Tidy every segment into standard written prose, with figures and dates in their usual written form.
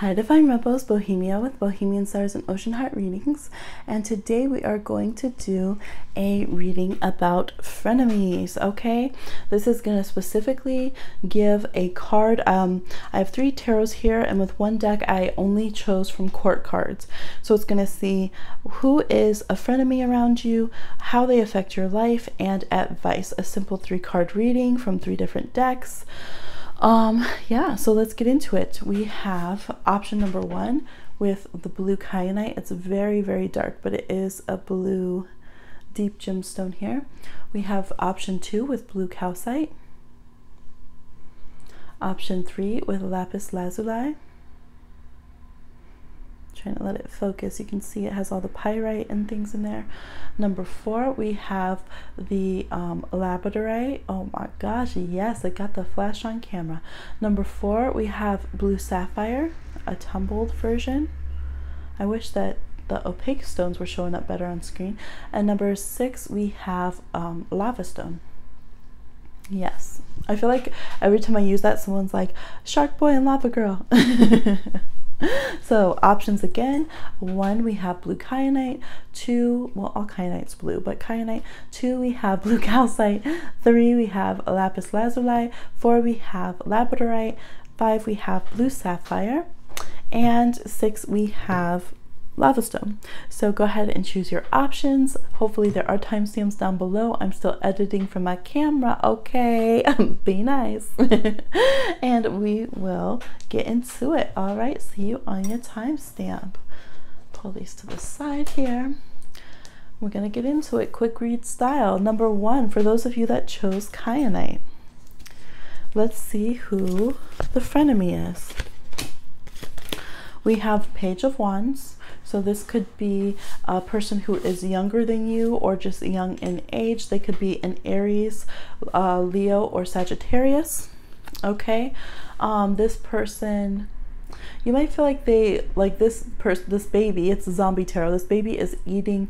Hi Divine Rebels, Bohemia with Bohemian Stars and Ocean Heart readings, and today we are going to do a reading about frenemies. Okay, this is going to specifically give a card. I have 3 tarots here, and with one deck I only chose from court cards, so it's going to see who is a frenemy around you, how they affect your life, and advice. A simple 3-card reading from 3 different decks. Yeah, so let's get into it. We have option number 1 with the blue Kyanite. It's very, very dark, but it is a blue deep gemstone here. We have option 2 with blue Calcite. Option 3 with Lapis Lazuli. Trying to let it focus. You can see it has all the pyrite and things in there. Number 4, we have the labradorite. Oh my gosh, yes, I got the flash on camera. Number 4, we have blue sapphire, a tumbled version. I wish that the opaque stones were showing up better on screen. And number 6, we have lava stone. Yes, I feel like every time I use that, someone's like, Shark Boy and Lava Girl. So options again: 1, we have blue Kyanite. 2, well, all Kyanite's blue, but Kyanite. 2, we have blue Calcite. 3, we have Lapis Lazuli. 4, we have labradorite. 5, we have blue sapphire. And 6, we have lava stone. So go ahead and choose your options. Hopefully there are timestamps down below. I'm still editing from my camera, okay? Be nice. And we will get into it. All right, see you on your timestamp. Pull these to the side here. We're gonna get into it quick read style. Number 1, for those of you that chose Kyanite, let's see who the frenemy is. We have Page of Wands. So this could be a person who is younger than you or just young in age. They could be an Aries, Leo, or Sagittarius. Okay, this person, you might feel like this baby, it's a zombie tarot. This baby is eating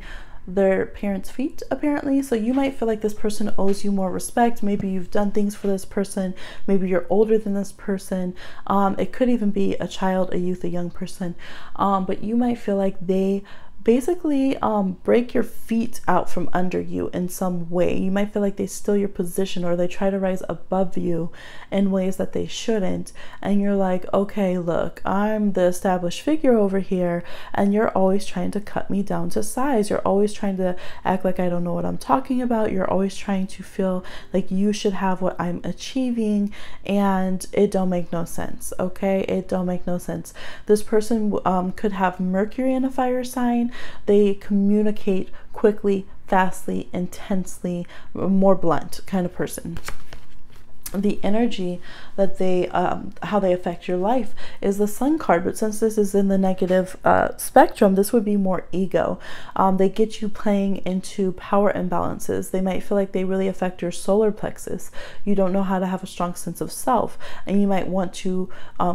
their parents' feet apparently, so you might feel like this person owes you more respect. Maybe you've done things for this person, maybe you're older than this person. It could even be a child, a youth, a young person, but you might feel like they basically break your feet out from under you in some way. You might feel like they steal your position, or they try to rise above you in ways that they shouldn't, and you're like, okay, look, I'm the established figure over here, and you're always trying to cut me down to size. You're always trying to act like I don't know what I'm talking about. You're always trying to feel like you should have what I'm achieving, and it don't make no sense. Okay, it don't make no sense. This person could have Mercury in a fire sign. They communicate quickly, fastly, intensely, more blunt kind of person. The energy that they how they affect your life is the Sun card, but since this is in the negative spectrum, this would be more ego. They get you playing into power imbalances. They might feel like they really affect your solar plexus. You don't know how to have a strong sense of self, and you might want to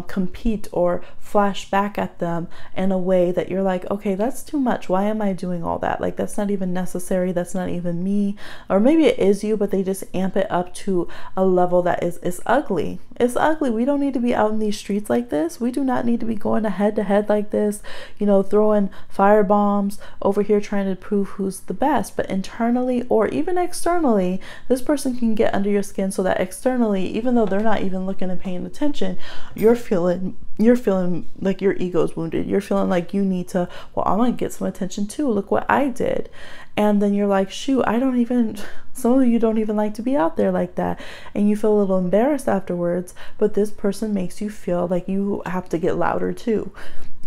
compete or flash back at them in a way that you're like, okay, that's too much. Why am I doing all that? Like, that's not even necessary. That's not even me. Or maybe it is you, but they just amp it up to a level that is ugly. It's ugly. We don't need to be out in these streets like this. We do not need to be going head to head like this, you know, throwing fire bombs over here trying to prove who's the best. But internally or even externally, this person can get under your skin so that externally, even though they're not even looking and paying attention, you're feeling like your ego's wounded. You're feeling like you need to, well, I'm gonna get some attention too. Look what I did. And then you're like, shoot, some of you don't even like to be out there like that. And you feel a little embarrassed afterwards, but this person makes you feel like you have to get louder too.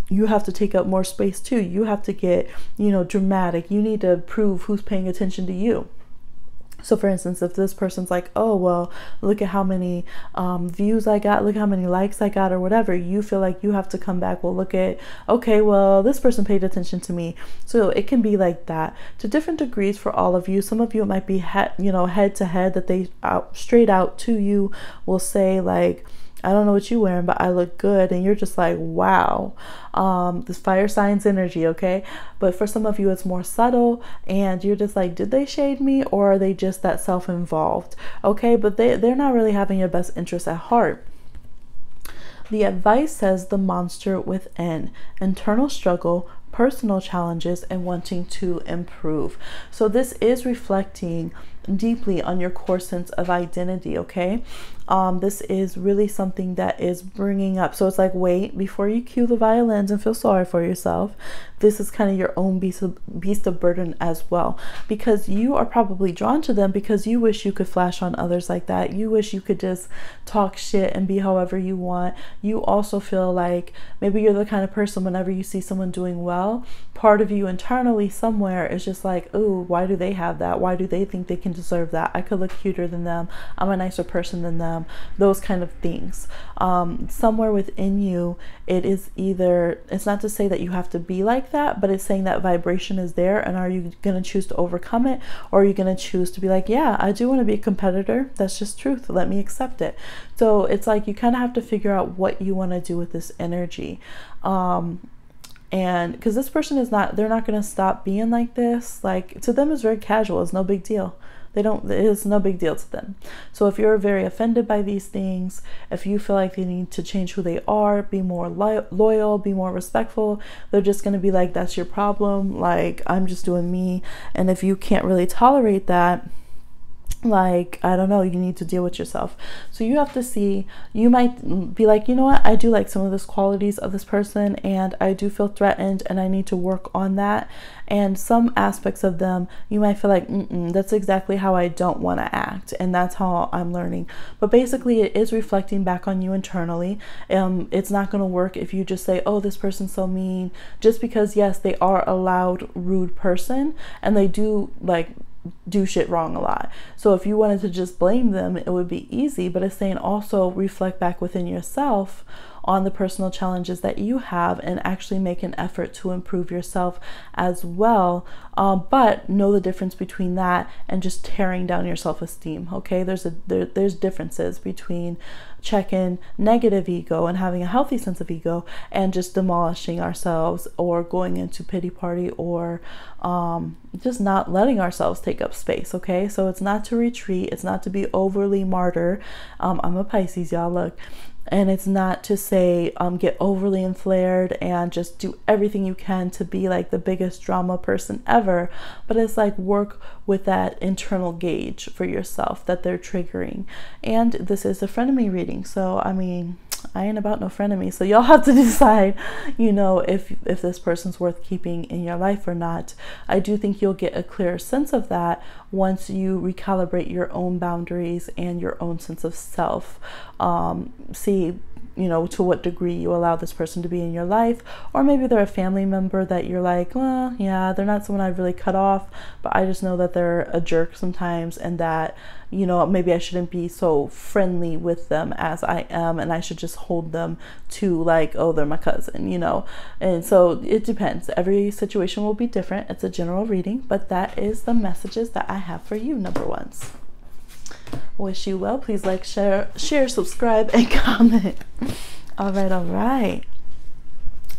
You have to take up more space too. You have to get, you know, dramatic. You need to prove who's paying attention to you. So for instance, if this person's like, oh, well, look at how many views I got, look how many likes I got, or whatever, you feel like you have to come back, well, look at, okay, well, this person paid attention to me. So it can be like that to different degrees for all of you. Some of you, it might be head to head, that they straight out to you will say like, I don't know what you're wearing, but I look good. And you're just like, wow, this fire signs energy, okay? But for some of you, it's more subtle, and you're just like, did they shade me, or are they just that self-involved? Okay, but they're not really having your best interest at heart. The advice says the monster within, internal struggle, personal challenges, and wanting to improve. So this is reflecting deeply on your core sense of identity, okay? This is really something that is bringing up. So it's like, wait, before you cue the violins and feel sorry for yourself, this is kind of your own beast of burden as well, because you are probably drawn to them because you wish you could flash on others like that. You wish you could just talk shit and be however you want. You also feel like maybe you're the kind of person, whenever you see someone doing well, part of you internally somewhere is just like, oh, why do they have that? Why do they think they can deserve that? I could look cuter than them. I'm a nicer person than them. Those kind of things. Somewhere within you, it is either, it's not to say that you have to be like that, but it's saying that vibration is there, and are you going to choose to overcome it, or are you going to choose to be like, yeah, I do want to be a competitor, that's just truth, let me accept it. So it's like you kind of have to figure out what you want to do with this energy. And because this person is not, they're not going to stop being like this. Like, to them it's very casual, it's no big deal. It's no big deal to them. So if you're very offended by these things, if you feel like they need to change who they are, be more loyal, be more respectful, they're just going to be like, that's your problem. Like, I'm just doing me. And if you can't really tolerate that, like, I don't know, you need to deal with yourself. So you have to see, you might be like, you know what, I do like some of those qualities of this person, and I do feel threatened, and I need to work on that. And some aspects of them, you might feel like, that's exactly how I don't want to act, and that's how I'm learning. But basically, it is reflecting back on you internally. It's not going to work if you just say, oh, this person's so mean, just because, yes, they are a loud, rude person, and they do like do shit wrong a lot. So if you wanted to just blame them, it would be easy, but it's saying also reflect back within yourself on the personal challenges that you have and actually make an effort to improve yourself as well. But know the difference between that and just tearing down your self-esteem. Okay, there's differences between checking negative ego and having a healthy sense of ego, and just demolishing ourselves or going into pity party, or just not letting ourselves take up space. Okay, so it's not to retreat, it's not to be overly martyr. I'm a Pisces, y'all, look. And it's not to say get overly inflared and just do everything you can to be like the biggest drama person ever, but it's like work with that internal gauge for yourself that they're triggering. And this is a frenemy reading, so I mean, I ain't about no frenemy, so y'all have to decide, you know, if this person's worth keeping in your life or not. I do think you'll get a clearer sense of that once you recalibrate your own boundaries and your own sense of self. See, you know, to what degree you allow this person to be in your life, or maybe they're a family member that you're like, well, yeah, they're not someone I've really cut off, but I just know that they're a jerk sometimes, and that, you know, maybe I shouldn't be so friendly with them as I am, and I should just hold them to like, oh, they're my cousin, you know. And so it depends. Every situation will be different. It's a general reading, but that is the messages that I have for you, number ones. Wish you well. Please like, share, subscribe, and comment. All right.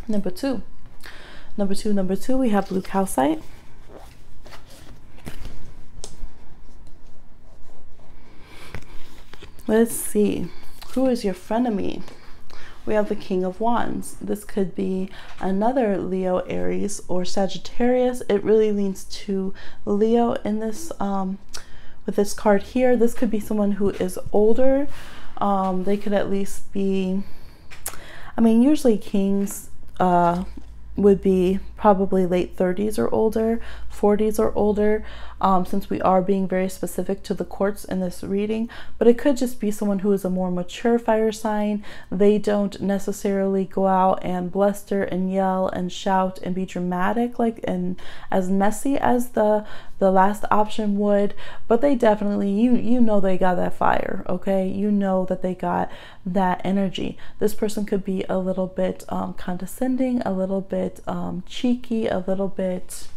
Number two, we have blue calcite. Let's see, who is your frenemy? We have the King of Wands. This could be another Leo, Aries, or Sagittarius. It really leans to Leo in this with this card here. This could be someone who is older. They could at least be, I mean, usually kings would be probably late 30s or older, 40s or older, since we are being very specific to the courts in this reading. But it could just be someone who is a more mature fire sign. They don't necessarily go out and bluster and yell and shout and be dramatic, like, and as messy as the last option would, but they definitely, you know, they got that fire. Okay, you know that they got that energy. This person could be a little bit condescending, a little bit cheeky, a little bit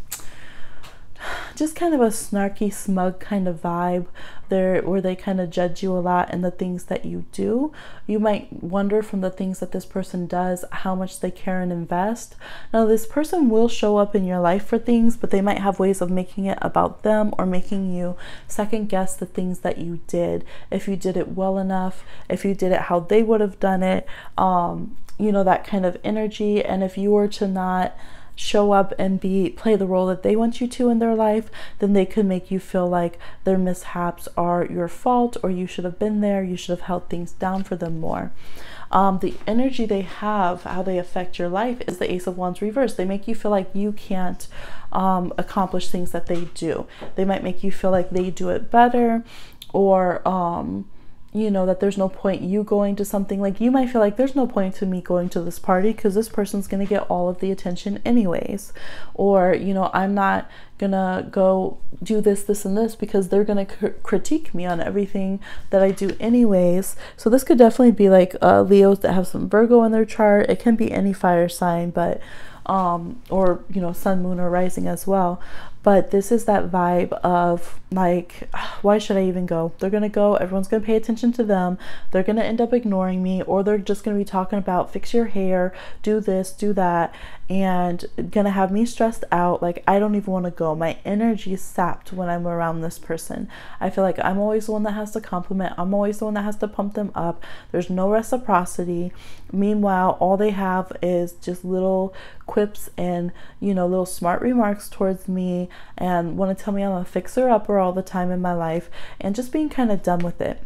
just kind of a snarky, smug kind of vibe there, where they kind of judge you a lot in the things that you do. You might wonder from the things that this person does how much they care and invest. Now, this person will show up in your life for things, but they might have ways of making it about them, or making you second guess the things that you did, if you did it well enough, if you did it how they would have done it, you know, that kind of energy. And if you were to not show up and play the role that they want you to in their life, then they could make you feel like their mishaps are your fault, or you should have been there, you should have held things down for them more. The energy they have, how they affect your life, is the Ace of Wands reversed. They make you feel like you can't accomplish things that they do. They might make you feel like they do it better, or you know, that there's no point you going to something. Like, you might feel like there's no point to me going to this party because this person's going to get all of the attention anyways. Or, you know, I'm not gonna go do this, this, and this because they're gonna critique me on everything that I do anyways. So this could definitely be like Leos that have some Virgo in their chart. It can be any fire sign, but or, you know, sun, moon, or rising as well. But this is that vibe of like, why should I even go? They're gonna go, everyone's gonna pay attention to them, they're gonna end up ignoring me, or they're just gonna be talking about fix your hair, do this, do that, and gonna have me stressed out. Like, I don't even want to go. My energy is sapped when I'm around this person. I feel like I'm always the one that has to compliment, I'm always the one that has to pump them up. There's no reciprocity. Meanwhile, all they have is just little quips and, you know, little smart remarks towards me, and want to tell me I'm a fixer-upper all the time in my life, and just being kind of done with it.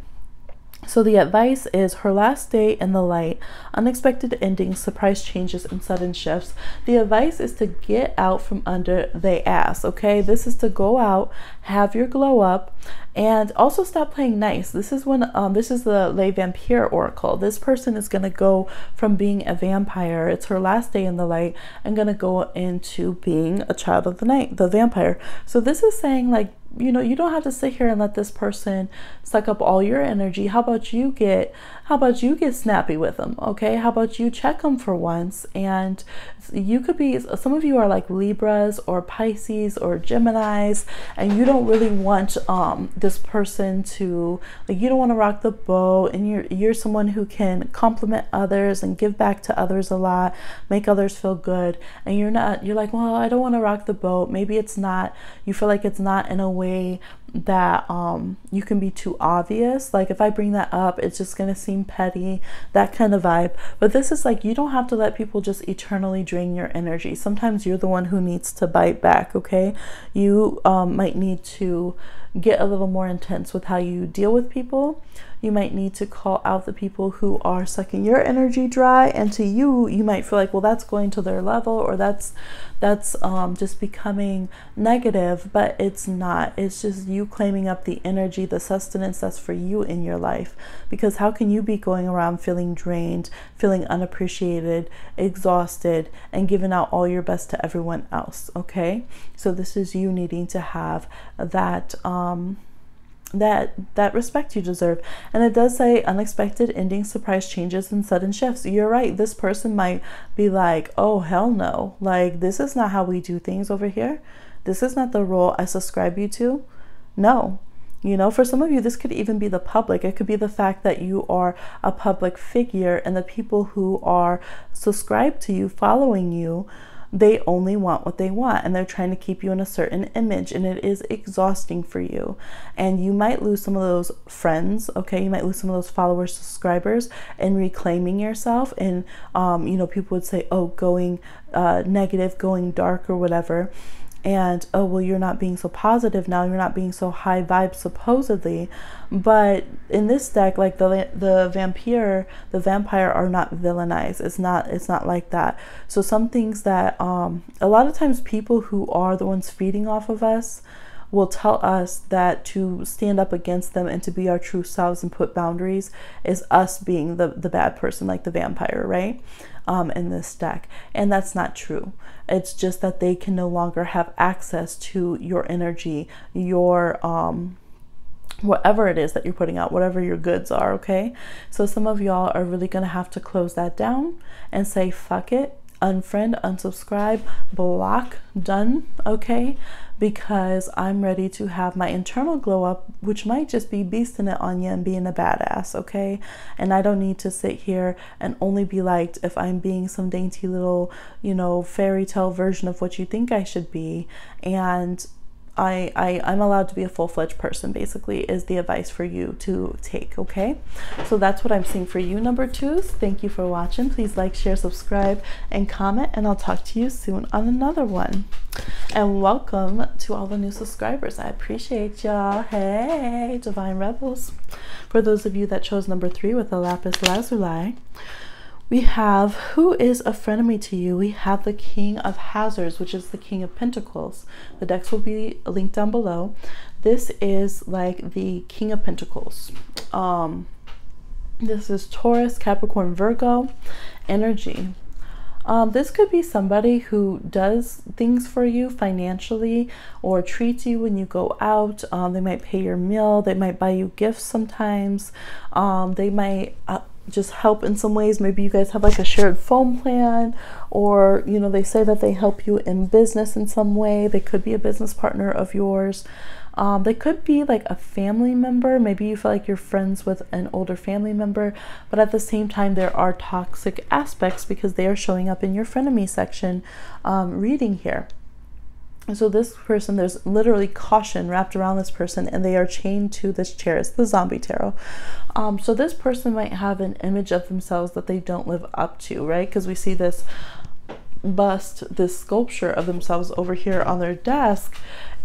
So the advice is her last day in the light, unexpected endings, surprise changes, and sudden shifts. The advice is to get out from under the ass, okay? This is to go out, have your glow up, and also stop playing nice. This is when this is the Le Vampire Oracle. This person is going to go from being a vampire, it's her last day in the light, and going to go into being a child of the night, the vampire. So this is saying, like, you know, you don't have to sit here and let this person suck up all your energy. How about you get snappy with them, okay? How about you check them for once? And you could be, some of you are like Libras or Pisces or Geminis, and you don't really want this person to, like, you don't want to rock the boat, and you're someone who can compliment others and give back to others a lot, make others feel good, and you're like, well, I don't want to rock the boat. Maybe it's not, you feel like it's not in a way that you can be too obvious. Like, if I bring that up, it's just gonna seem petty, that kind of vibe. But this is like, you don't have to let people just eternally drain your energy. Sometimes you're the one who needs to bite back, okay? You might need to get a little more intense with how you deal with people. You might need to call out the people who are sucking your energy dry, and to you, you might feel like, well, that's going to their level, or that's just becoming negative, but it's not. It's just you claiming up the energy, the sustenance that's for you in your life. Because how can you be going around feeling drained, feeling unappreciated, exhausted, and giving out all your best to everyone else, okay? So this is you needing to have that that respect you deserve. And it does say unexpected endings, surprise changes, and sudden shifts. You're right, this person might be like, oh hell no, like, this is not how we do things over here, this is not the role I subscribe you to. No. You know, for some of you, this could even be the public. It could be the fact that you are a public figure, and the people who are subscribed to you, following you, they only want what they want, and they're trying to keep you in a certain image, and it is exhausting for you. And you might lose some of those friends, okay? You might lose some of those followers, subscribers, and reclaiming yourself. And you know, people would say, oh, going negative, going dark, or whatever. And oh, well, you're not being so positive now, you're not being so high vibe supposedly. But in this deck, like, the vampire are not villainized. It's not like that. So some things that a lot of times people who are the ones feeding off of us will tell us that to stand up against them and to be our true selves and put boundaries is us being the bad person, like the vampire, right? In this deck. And that's not true. It's just that they can no longer have access to your energy, your whatever it is that you're putting out, whatever your goods are, okay? So some of y'all are really gonna have to close that down and say, fuck it. unfriend, unsubscribe, block, done, okay? Because I'm ready to have my internal glow up, which might just be beasting it on you and being a badass, okay? And I don't need to sit here and only be liked if I'm being some dainty little, you know, fairy tale version of what you think I should be. And I'm allowed to be a full-fledged person, basically, is the advice for you to take, okay? So that's what I'm seeing for you, number 2s. Thank you for watching. Please like, share, subscribe, and comment, and I'll talk to you soon on another one. And welcome to all the new subscribers. I appreciate y'all. Hey, Divine Rebels. For those of you that chose number 3 with the Lapis Lazuli, we have, who is a frenemy to you? We have the King of Hazards, which is the King of Pentacles. The decks will be linked down below. This is like the King of Pentacles. This is Taurus, Capricorn, Virgo energy. This could be somebody who does things for you financially or treats you when you go out. They might pay your meal. They might buy you gifts sometimes. They might just help in some ways. Maybe you guys have like a shared phone plan, or you know, they say that they help you in business in some way. They could be a business partner of yours. They could be like a family member. Maybe you feel like you're friends with an older family member, but at the same time there are toxic aspects because they are showing up in your frenemy section reading here. So this person, there's literally caution wrapped around this person, and they are chained to this chair. It's the zombie tarot. So this person might have an image of themselves that they don't live up to, right? Because we see this bust, this sculpture of themselves over here on their desk,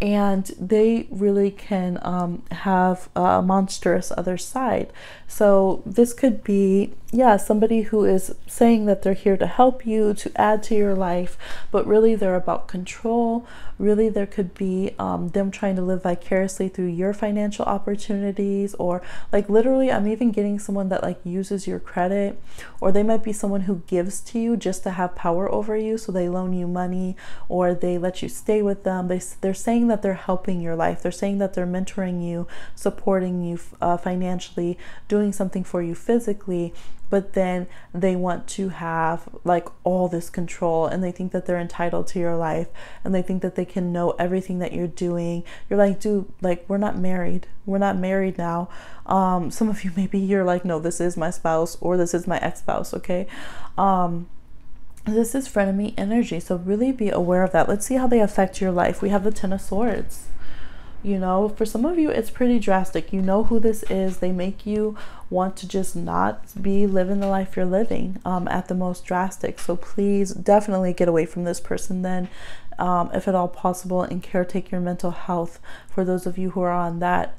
and they really can have a monstrous other side. So this could be, yeah, somebody who is saying that they're here to help you, to add to your life, but really they're about control. Really, there could be them trying to live vicariously through your financial opportunities, or like literally I'm even getting someone that like uses your credit, or they might be someone who gives to you just to have power over you. So they loan you money, or they let you stay with them. They're saying that they're helping your life. They're saying that they're mentoring you, supporting you financially, doing something for you physically, but then they want to have like all this control, and they think that they're entitled to your life, and they think that they can know everything that you're doing. You're like, dude, like, we're not married. We're not married now. Some of you, maybe you're like, no, this is my spouse, or this is my ex-spouse, okay? This is frenemy energy, so really be aware of that. Let's see how they affect your life. We have the Ten of Swords. You know, for some of you, it's pretty drastic. You know who this is. They make you want to just not be living the life you're living at the most drastic. So please definitely get away from this person then, if at all possible, and caretake your mental health for those of you who are on that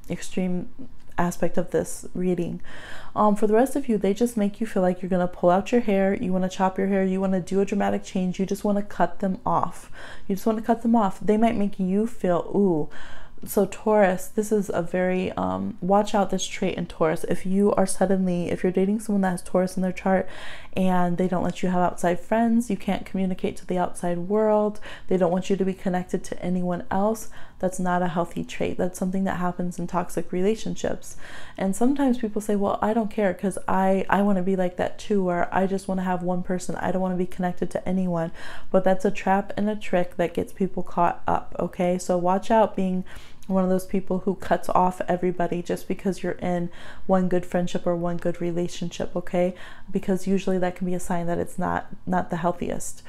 extreme aspect of this reading. For the rest of you, they just make you feel like you're going to pull out your hair, you want to chop your hair, you want to do a dramatic change, you just want to cut them off. You just want to cut them off. They might make you feel, ooh. So Taurus, this is a very, watch out this trait in Taurus. If you're dating someone that has Taurus in their chart and they don't let you have outside friends, you can't communicate to the outside world, they don't want you to be connected to anyone else, that's not a healthy trait. That's something that happens in toxic relationships. And sometimes people say, well, I don't care because I want to be like that too, or I just want to have one person. I don't want to be connected to anyone. But that's a trap and a trick that gets people caught up, okay? So watch out being one of those people who cuts off everybody just because you're in one good friendship or one good relationship, okay? Because usually that can be a sign that it's not the healthiest.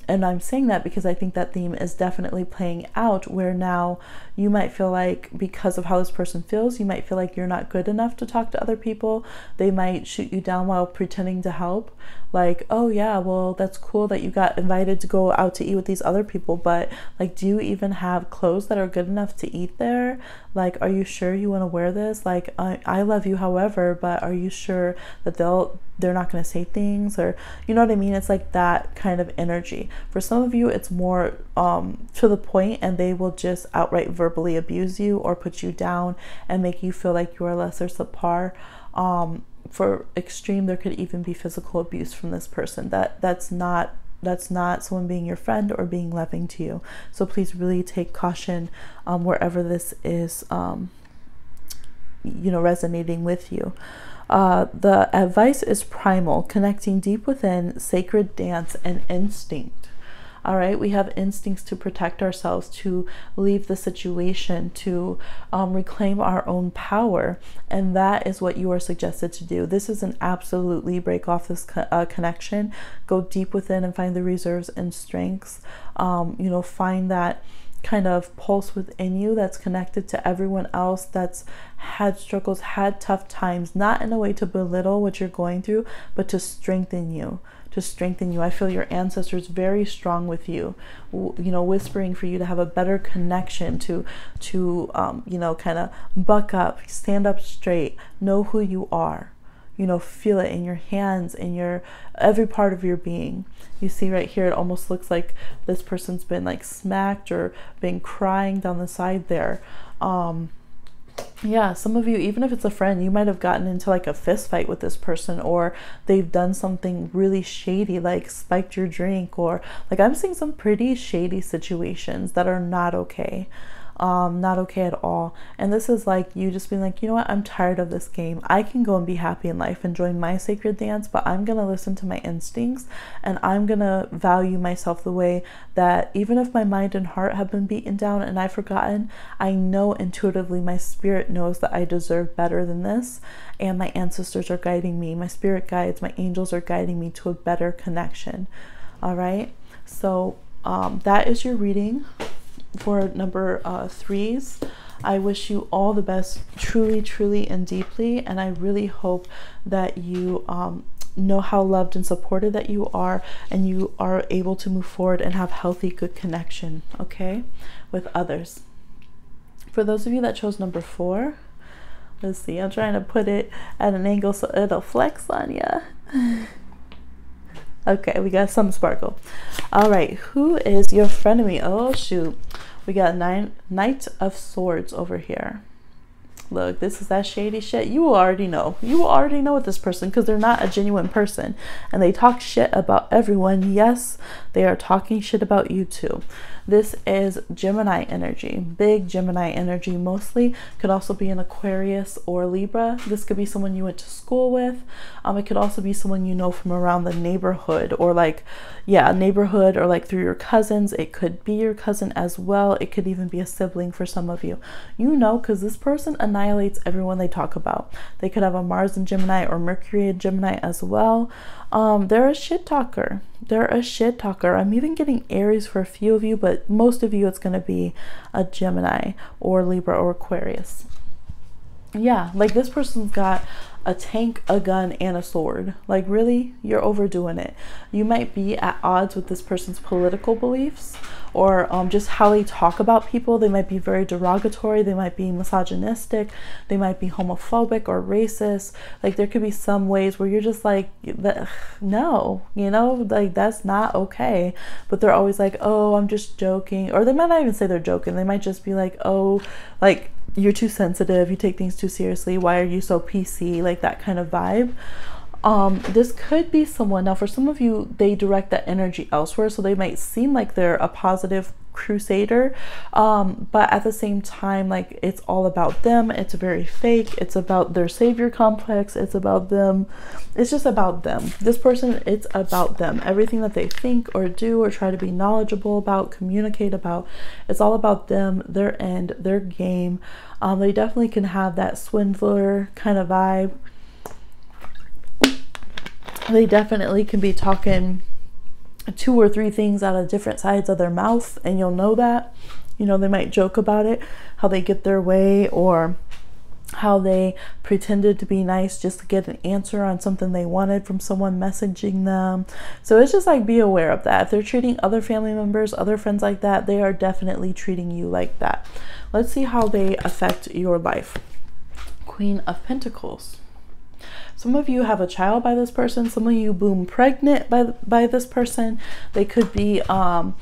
And I'm saying that because I think that theme is definitely playing out, where now you might feel like, because of how this person feels, you might feel like you're not good enough to talk to other people. They might shoot you down while pretending to help. Like, oh yeah, well, that's cool that you got invited to go out to eat with these other people, but like, do you even have clothes that are good enough to eat there? Like, are you sure you want to wear this? Like, I love you, however, but are you sure that they're not going to say things? Or, you know what I mean? It's like that kind of energy. For some of you, it's more to the point, and they will just outright verbally abuse you or put you down and make you feel like you are lesser subpar. For extreme, there could even be physical abuse from this person. That's not someone being your friend or being loving to you. So please really take caution wherever this is, you know, resonating with you. The advice is primal, connecting deep within, sacred dance, and instinct. All right, we have instincts to protect ourselves, to leave the situation, to reclaim our own power. And that is what you are suggested to do. This is an absolutely break off this connection. Go deep within and find the reserves and strengths. You know, find that kind of pulse within you that's connected to everyone else that's had struggles, had tough times, not in a way to belittle what you're going through, but to strengthen you. To strengthen you. I feel your ancestors very strong with you, you know, whispering for you to have a better connection, to you know, kind of buck up, stand up straight, know who you are, you know, feel it in your hands, in your every part of your being. You see right here, it almost looks like this person's been like smacked or been crying down the side there. Yeah, some of you, even if it's a friend, you might have gotten into like a fist fight with this person, or they've done something really shady, like spiked your drink, or like I'm seeing some pretty shady situations that are not okay. Not okay at all. And this is like you just being like, you know what, I'm tired of this game. I can go and be happy in life and join my sacred dance, but I'm gonna listen to my instincts, and I'm gonna value myself the way that even if my mind and heart have been beaten down and I've forgotten, I know intuitively, my spirit knows that I deserve better than this, and my ancestors are guiding me, my spirit guides, my angels are guiding me to a better connection. All right, so that is your reading for number 3s. I wish you all the best, truly, truly, and deeply, and I really hope that you know how loved and supported that you are, and you are able to move forward and have healthy, good connection, okay, with others. For those of you that chose number 4, let's see, I'm trying to put it at an angle so it'll flex on ya. Okay, we got some sparkle. All right, who is your frenemy? Oh shoot, we got Knight of Swords over here. Look, this is that shady shit. You already know. You already know with this person, because they're not a genuine person, and they talk shit about everyone. Yes, they are talking shit about you too. This is Gemini energy, big Gemini energy mostly. Could also be an Aquarius or Libra. This could be someone you went to school with. It could also be someone you know from around the neighborhood, or like, yeah, neighborhood, or like through your cousins. It could be your cousin as well. It could even be a sibling for some of you. You know, because this person annihilates everyone they talk about. They could have a Mars in Gemini or Mercury in Gemini as well. They're a shit talker. They're a shit talker. I'm even getting Aries for a few of you, but most of you it's going to be a Gemini or Libra or Aquarius. Yeah, like this person's got a tank, a gun, and a sword. Like, really? You're overdoing it. You might be at odds with this person's political beliefs, or just how they talk about people. They might be very derogatory. They might be misogynistic. They might be homophobic or racist. Like, there could be some ways where you're just like, no, you know, like that's not okay. But they're always like, oh, I'm just joking. Or they might not even say they're joking. They might just be like, oh, like, you're too sensitive, you take things too seriously, why are you so PC, like that kind of vibe. This could be someone, now for some of you, they direct that energy elsewhere, so they might seem like they're a positive crusader, but at the same time, like, it's all about them. It's very fake. It's about their savior complex. It's about them. It's just about them. This person, it's about them. Everything that they think or do or try to be knowledgeable about, communicate about, it's all about them, their end, their game. They definitely can have that swindler kind of vibe. They definitely can be talking 2 or 3 things out of different sides of their mouth, and you'll know that. You know, they might joke about it, how they get their way, or how they pretended to be nice just to get an answer on something they wanted from someone messaging them. So it's just like, be aware of that. If they're treating other family members, other friends like that, they are definitely treating you like that. Let's see how they affect your life. Queen of Pentacles. Some of you have a child by this person. Some of you boom pregnant by this person. They could be a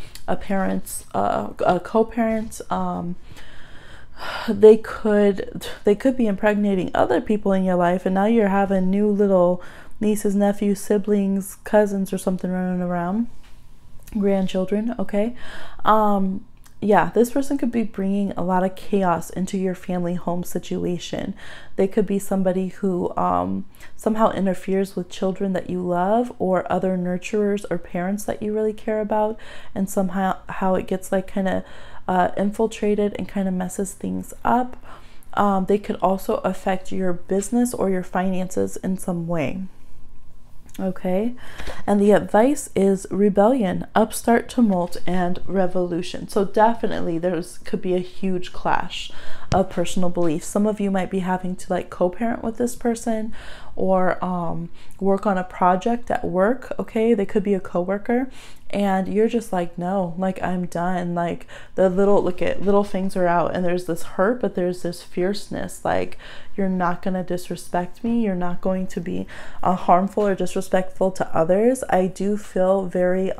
parent's a co-parent. They could be impregnating other people in your life, and now you're having new little nieces, nephews, siblings, cousins, or something running around, grandchildren. Okay. yeah, this person could be bringing a lot of chaos into your family home situation. They could be somebody who somehow interferes with children that you love, or other nurturers or parents that you really care about, and somehow how it gets like kind of infiltrated and kind of messes things up. They could also affect your business or your finances in some way. Okay, and the advice is rebellion, upstart tumult, and revolution. So definitely could be a huge clash of personal beliefs. Some of you might be having to like co-parent with this person, or work on a project at work. Okay, they could be a coworker, and you're just like, no, like I'm done. Like the little things are out, and there's this hurt, but there's this fierceness. Like, you're not going to disrespect me. You're not going to be harmful or disrespectful to others. I do feel very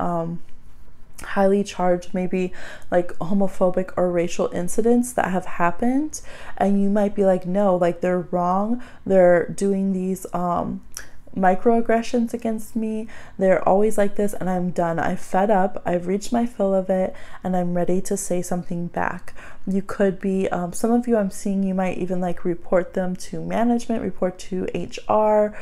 highly charged, maybe like homophobic or racial incidents that have happened, and you might be like, no, like they're wrong. They're doing these microaggressions against me. They're always like this, and I'm done. I'm fed up. I've reached my fill of it, and I'm ready to say something back. You could be, some of you I'm seeing, you might even like report them to management, report to HR,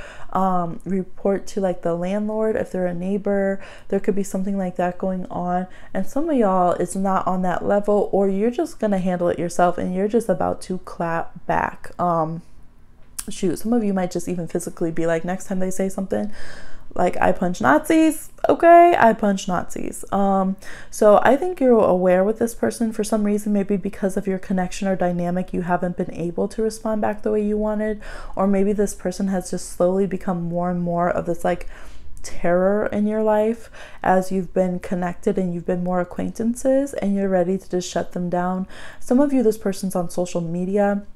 report to like the landlord if they're a neighbor. There could be something like that going on, and some of y'all is not on that level, or you're just gonna handle it yourself and you're just about to clap back. Shoot, some of you might just even physically be like, next time they say something like, I punch Nazis, okay, I punch Nazis. So I think you're aware with this person for some reason, maybe because of your connection or dynamic, you haven't been able to respond back the way you wanted, or maybe this person has just slowly become more and more of this like terror in your life as you've been connected and you've been more acquaintances, and you're ready to just shut them down. Some of you, this person's on social media,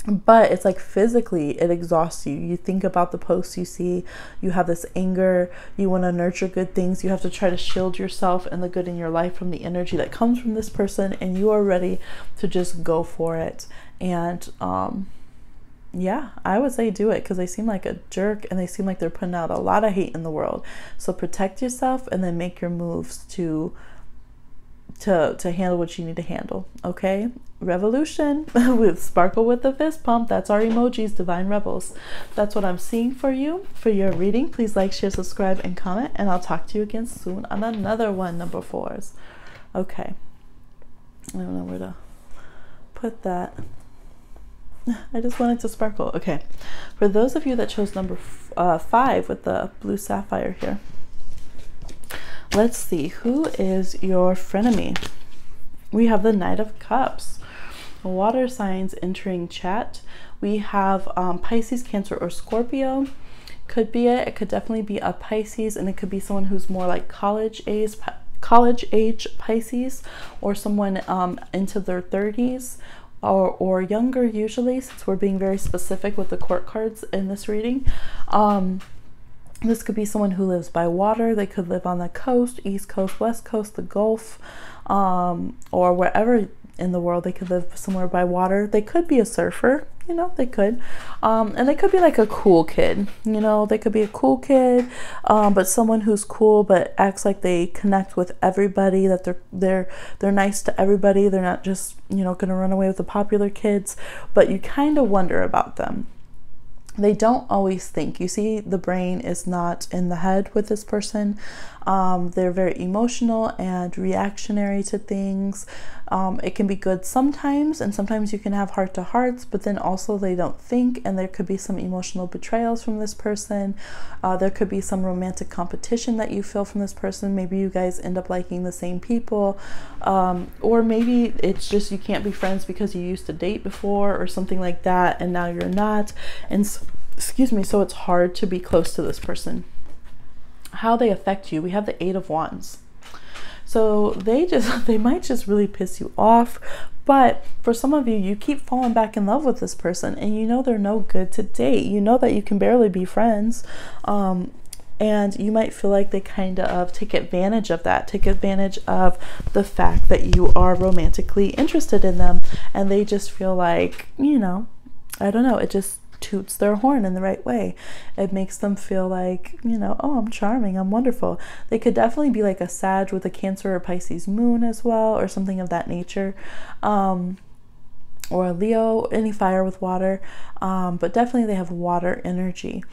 but it's like physically it exhausts you. You think about the posts you see, you have this anger, you want to nurture good things, you have to try to shield yourself and the good in your life from the energy that comes from this person, and you are ready to just go for it. And yeah, I would say do it, because they seem like a jerk and they seem like they're putting out a lot of hate in the world. So protect yourself and then make your moves to handle what you need to handle. Okay, revolution with sparkle with the fist pump. That's our emojis, divine rebels. That's what I'm seeing for you for your reading. Please like, share, subscribe, and comment, and I'll talk to you again soon on another one, number 4s. Okay, I don't know where to put that. I just wanted to sparkle. Okay, for those of you that chose number 5 with the blue sapphire here, let's see, who is your frenemy? We have the Knight of Cups. Water signs entering chat. We have Pisces, Cancer, or Scorpio. Could be it. It could definitely be a Pisces, and it could be someone who's more like college age Pisces, or someone into their 30s or younger, usually, since we're being very specific with the court cards in this reading. This could be someone who lives by water. They could live on the coast, East Coast, West Coast, the Gulf, or wherever in the world. They could live somewhere by water. They could be a surfer, you know, they could. And they could be like a cool kid, you know, they could be a cool kid, but someone who's cool but acts like they connect with everybody, that they're nice to everybody. They're not just, you know, gonna run away with the popular kids, but you kind of wonder about them. They don't always think. You see, the brain is not in the head with this person. They're very emotional and reactionary to things. It can be good sometimes, and sometimes you can have heart-to-hearts, but then also they don't think, and there could be some emotional betrayals from this person. There could be some romantic competition that you feel from this person. Maybe you guys end up liking the same people, or maybe it's just you can't be friends because you used to date before or something like that, and now you're not. And excuse me, so it's hard to be close to this person. How they affect you, we have the 8 of Wands. So they might just really piss you off, but for some of you, you keep falling back in love with this person, and you know they're no good to date. You know that you can barely be friends, and you might feel like they kind of take advantage of that, take advantage of the fact that you are romantically interested in them, and they just feel like, you know, I don't know, it just toots their horn in the right way. It makes them feel like, you know, oh, I'm charming, I'm wonderful. They could definitely be like a Sag with a Cancer or Pisces moon as well, or something of that nature. Or a Leo, any fire with water, but definitely they have water energy.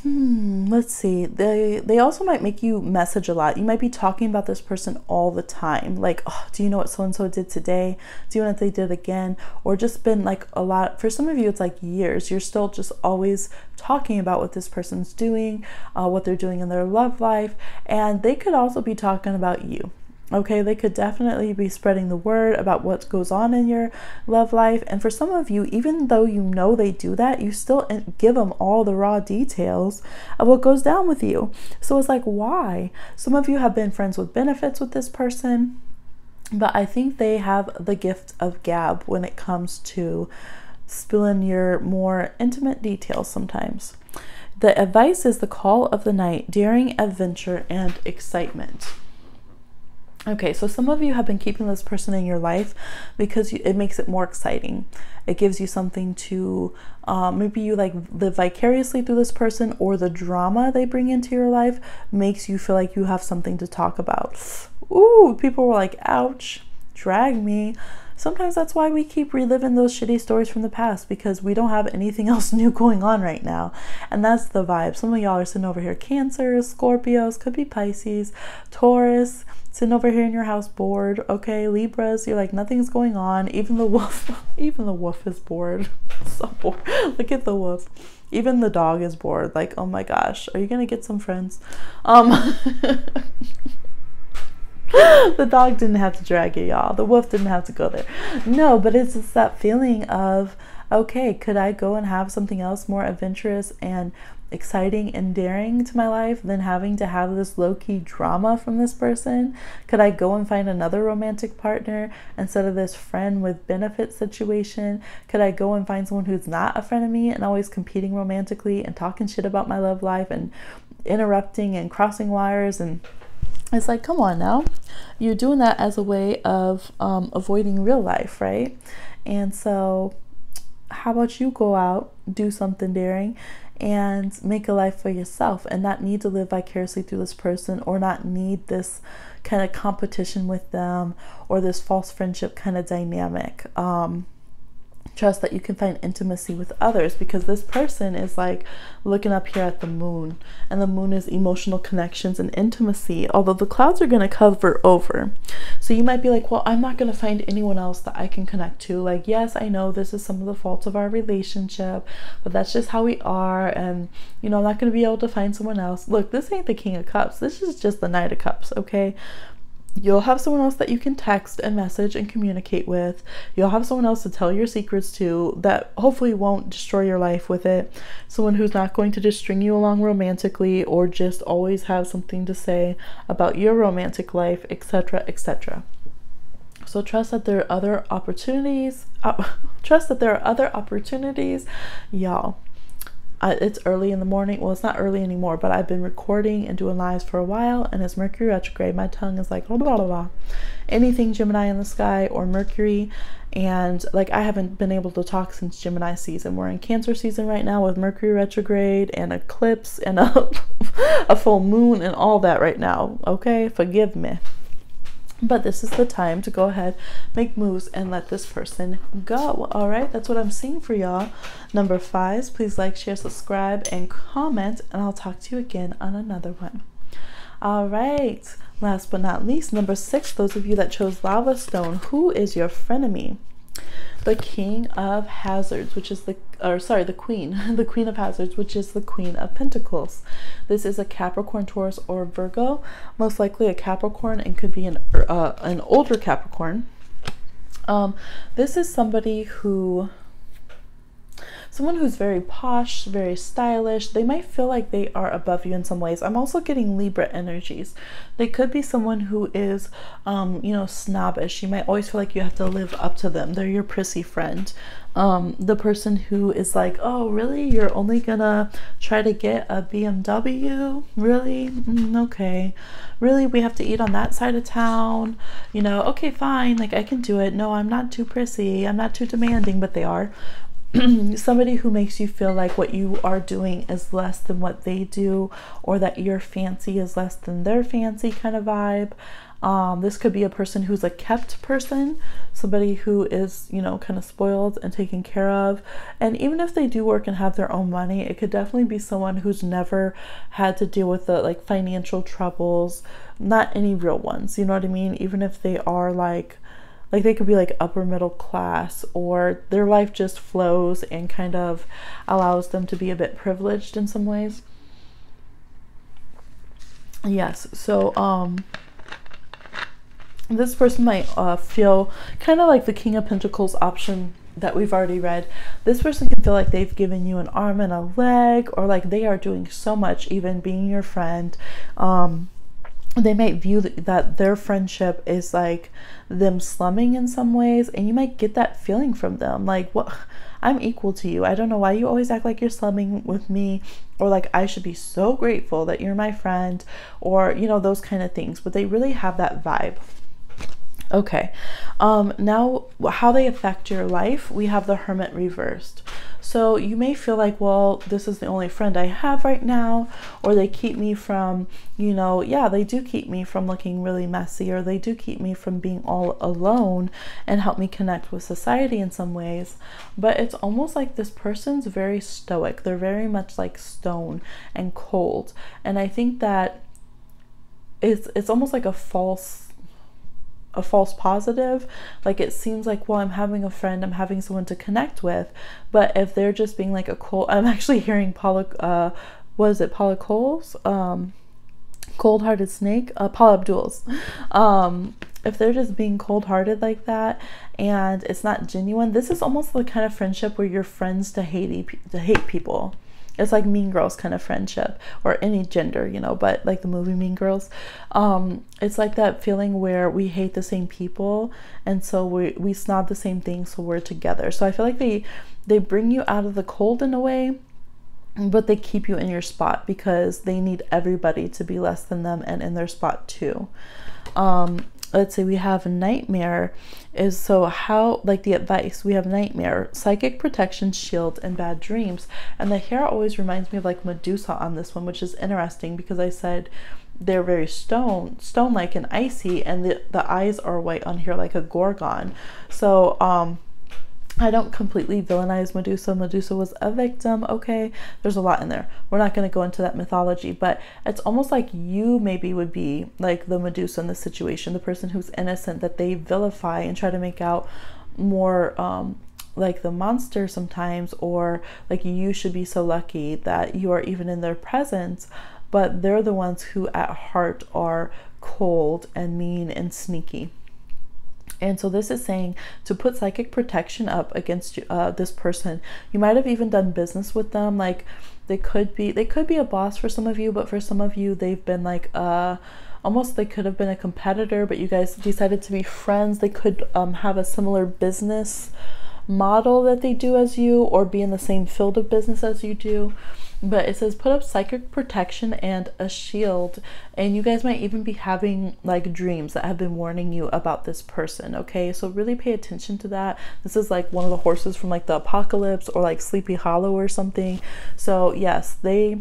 Let's see. They also might make you message a lot. You might be talking about this person all the time. Like, oh, do you know what so-and-so did today? Do you know what they did again? Or just been like a lot. For some of you, it's like years. You're still just always talking about what this person's doing, what they're doing in their love life. And they could also be talking about you. Okay, they could definitely be spreading the word about what goes on in your love life. And for some of you, even though you know they do that, you still give them all the raw details of what goes down with you. So it's like, why? Some of you have been friends with benefits with this person, but I think they have the gift of gab when it comes to spilling your more intimate details sometimes. The advice is the call of the night, daring, adventure, and excitement. Okay, so some of you have been keeping this person in your life because it makes it more exciting. It gives you something to, maybe you like live vicariously through this person, or the drama they bring into your life makes you feel like you have something to talk about. Ooh, people were like, ouch, drag me. Sometimes that's why we keep reliving those shitty stories from the past, because we don't have anything else new going on right now. And that's the vibe. Some of y'all are sitting over here, Cancers, Scorpios, could be Pisces, Taurus, sitting over here in your house bored. Okay, Libras, you're like, nothing's going on. Even the wolf, even the wolf is bored. So bored. Look at the wolf. Even the dog is bored. Like, oh my gosh, are you gonna get some friends? The dog didn't have to drag it, y'all. The wolf didn't have to go there. No, but it's just that feeling of, okay, could I go and have something else more adventurous and exciting and daring to my life than having to have this low-key drama from this person? Could I go and find another romantic partner instead of this friend with benefit situation? Could I go and find someone who's not a friend of me and always competing romantically and talking shit about my love life and interrupting and crossing wires? And it's like, come on now, you're doing that as a way of avoiding real life, right? And so how about you go out, do something daring, and make a life for yourself, and not need to live vicariously through this person, or not need this kind of competition with them, or this false friendship kind of dynamic. Trust that you can find intimacy with others, because this person is like looking up here at the moon, and the moon is emotional connections and intimacy, although the clouds are going to cover over. So you might be like, well, I'm not going to find anyone else that I can connect to. Like, yes, I know this is some of the faults of our relationship, but that's just how we are, and you know, I'm not going to be able to find someone else. Look, this ain't the King of Cups, this is just the Knight of Cups. Okay, you'll have someone else that you can text and message and communicate with. You'll have someone else to tell your secrets to that hopefully won't destroy your life with it. Someone who's not going to just string you along romantically, or just always have something to say about your romantic life, etc., etc. So trust that there are other opportunities. Trust that there are other opportunities, y'all. It's early in the morning. Well, it's not early anymore, but I've been recording and doing lives for a while, and it's Mercury retrograde. My tongue is like blah blah blah blah. Anything Gemini in the sky or Mercury, and like I haven't been able to talk since Gemini season. We're in Cancer season right now with Mercury retrograde and eclipse and a full moon and all that right now. Okay, forgive me. But this is the time to go ahead, make moves, and let this person go. All right, that's what I'm seeing for y'all. Number 5s, please like, share, subscribe, and comment, and I'll talk to you again on another one. All right, last but not least, number 6, those of you that chose Lava Stone, who is your frenemy? The King of Hazards, which is the Queen, the Queen of Hazards, which is the Queen of Pentacles. This is a Capricorn, Taurus, or Virgo, most likely a Capricorn, and could be an older Capricorn. This is someone who's very posh, very stylish. They might feel like they are above you in some ways. I'm also getting Libra energies. They could be someone who is, you know, snobbish. You might always feel like you have to live up to them. They're your prissy friend. The person who is like, oh, really? You're only gonna try to get a BMW? Really? Okay. Really? We have to eat on that side of town? You know, okay, fine. Like, I can do it. No, I'm not too prissy. I'm not too demanding, but they are. somebody who makes you feel like what you are doing is less than what they do, or that your fancy is less than their fancy kind of vibe. This could be a person who's a kept person, somebody who is, you know, kind of spoiled and taken care of. And even if they do work and have their own money, it could definitely be someone who's never had to deal with the like financial troubles, not any real ones, you know what I mean? Even if they are like they could be like upper middle class, or their life just flows and kind of allows them to be a bit privileged in some ways. Yes, so this person might feel kind of like the King of Pentacles option that we've already read. This person can feel like they've given you an arm and a leg, or like they are doing so much, even being your friend. They might view that their friendship is like them slumming in some ways, and you might get that feeling from them, like, what, I'm equal to you. I don't know why you always act like you're slumming with me, or like I should be so grateful that you're my friend, or you know, those kind of things. But they really have that vibe. Okay, now how they affect your life. We have the Hermit reversed. So you may feel like, well, this is the only friend I have right now, or they keep me from, you know, yeah, they do keep me from looking really messy, or they do keep me from being all alone and help me connect with society in some ways. But it's almost like this person's very stoic. They're very much like stone and cold. And I think that it's almost like a false positive. Like it seems like, well, I'm having a friend, I'm having someone to connect with, but if they're just being like a cold, I'm actually hearing Paula, was it Paula Cole's cold-hearted snake, Paula Abdul's, if they're just being cold-hearted like that and it's not genuine, this is almost the kind of friendship where you're friends to hate people. It's like Mean Girls kind of friendship, or any gender, you know, but like the movie Mean Girls. It's like that feeling where we hate the same people, and so we snob the same things, so we're together. So I feel like they bring you out of the cold in a way, but they keep you in your spot because they need everybody to be less than them and in their spot too. Let's say we have nightmare is, so how, like the advice, we have nightmare, psychic protection, shield, and bad dreams. And the hair always reminds me of like Medusa on this one, which is interesting because I said they're very stone-like and icy, and the eyes are white on here like a Gorgon. So I don't completely villainize Medusa. Medusa was a victim, okay? There's a lot in there. We're not going to go into that mythology, but it's almost like you maybe would be like the Medusa in this situation, the person who's innocent that they vilify and try to make out more like the monster sometimes, or like you should be so lucky that you are even in their presence, but they're the ones who at heart are cold and mean and sneaky. And so this is saying to put psychic protection up against this person. You might have even done business with them. Like they could be a boss for some of you, but for some of you, they've been like almost, they could have been a competitor, but you guys decided to be friends. They could have a similar business model that they do as you, or be in the same field of business as you do. But it says put up psychic protection and a shield, and you guys might even be having like dreams that have been warning you about this person. Okay, so really pay attention to that. This is like one of the horses from like the apocalypse, or like Sleepy Hollow or something. So yes, they're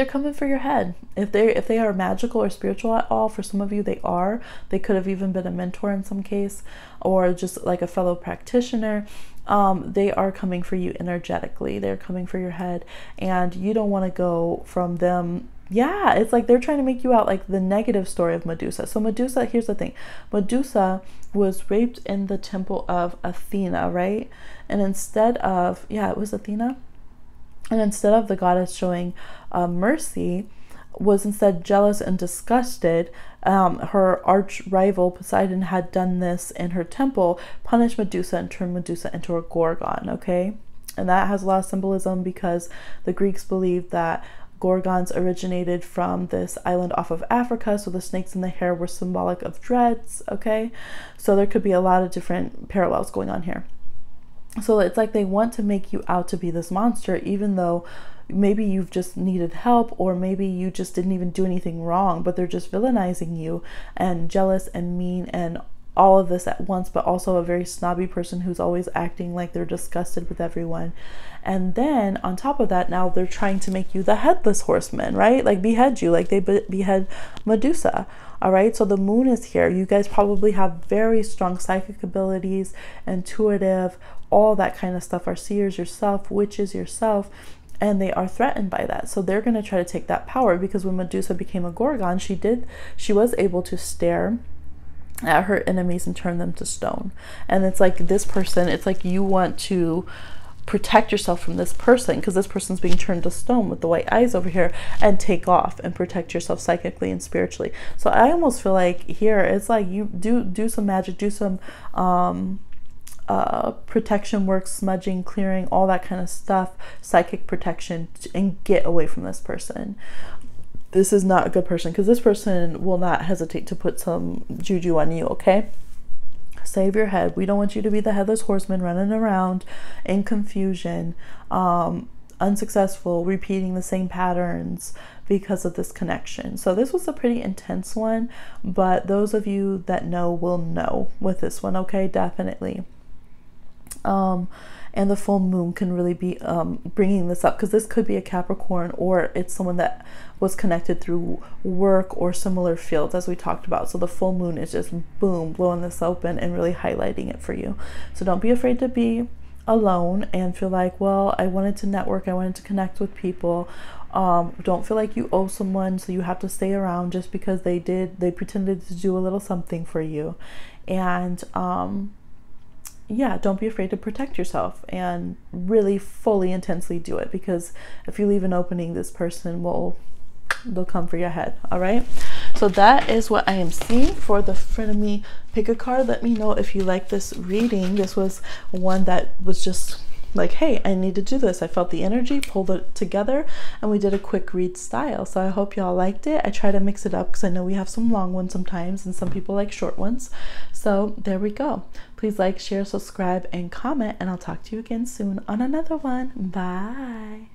coming for your head. If they are magical or spiritual at all, for some of you they are. They could have even been a mentor in some case, or just like a fellow practitioner. They are coming for you energetically. They're coming for your head, and you don't want to go from them. Yeah, it's like they're trying to make you out like the negative story of Medusa. So Medusa, here's the thing. Medusa was raped in the temple of Athena, right? And instead of, yeah, it was Athena. And instead of the goddess showing mercy, was instead jealous and disgusted. Her arch rival Poseidon had done this in her temple, punished Medusa and turned Medusa into a Gorgon, okay? And that has a lot of symbolism because the Greeks believed that Gorgons originated from this island off of Africa, so the snakes in the hair were symbolic of dreads, okay? So there could be a lot of different parallels going on here. So it's like they want to make you out to be this monster, even though maybe you've just needed help, or maybe you just didn't even do anything wrong, but they're just villainizing you and jealous and mean and all of this at once, but also a very snobby person who's always acting like they're disgusted with everyone. And then on top of that, now they're trying to make you the headless horseman, right? Like behead you, like they behead Medusa. All right, so the moon is here. You guys probably have very strong psychic abilities, intuitive, all that kind of stuff. Are seers yourself, witches yourself, and they are threatened by that. So they're going to try to take that power, because when Medusa became a Gorgon, she was able to stare at her enemies and turn them to stone. And it's like this person, it's like you want to protect yourself from this person, because this person's being turned to stone with the white eyes over here, and take off and protect yourself psychically and spiritually. So I almost feel like here it's like you do some magic, do some protection work, smudging, clearing, all that kind of stuff, psychic protection, and get away from this person. This is not a good person, because this person will not hesitate to put some juju on you, okay? Save your head. We don't want you to be the headless horseman running around in confusion, unsuccessful, repeating the same patterns because of this connection. So this was a pretty intense one, but those of you that know will know with this one, okay? Definitely. And the full moon can really be bringing this up, because this could be a Capricorn, or it's someone that was connected through work or similar fields, as we talked about. So the full moon is just boom, blowing this open and really highlighting it for you. So don't be afraid to be alone and feel like, well, I wanted to network, I wanted to connect with people. Don't feel like you owe someone, so you have to stay around just because they pretended to do a little something for you. And yeah, don't be afraid to protect yourself and really fully intensely do it, because if you leave an opening, this person they'll come for your head. All right, so that is what I am seeing for the frenemy. Pick a card. Let me know if you like this reading. This was one that was just like, hey, I need to do this. I felt the energy, pulled it together, and we did a quick read style. So I hope y'all liked it. I try to mix it up because I know we have some long ones sometimes and some people like short ones. So there we go. Please like, share, subscribe, and comment, and I'll talk to you again soon on another one. Bye.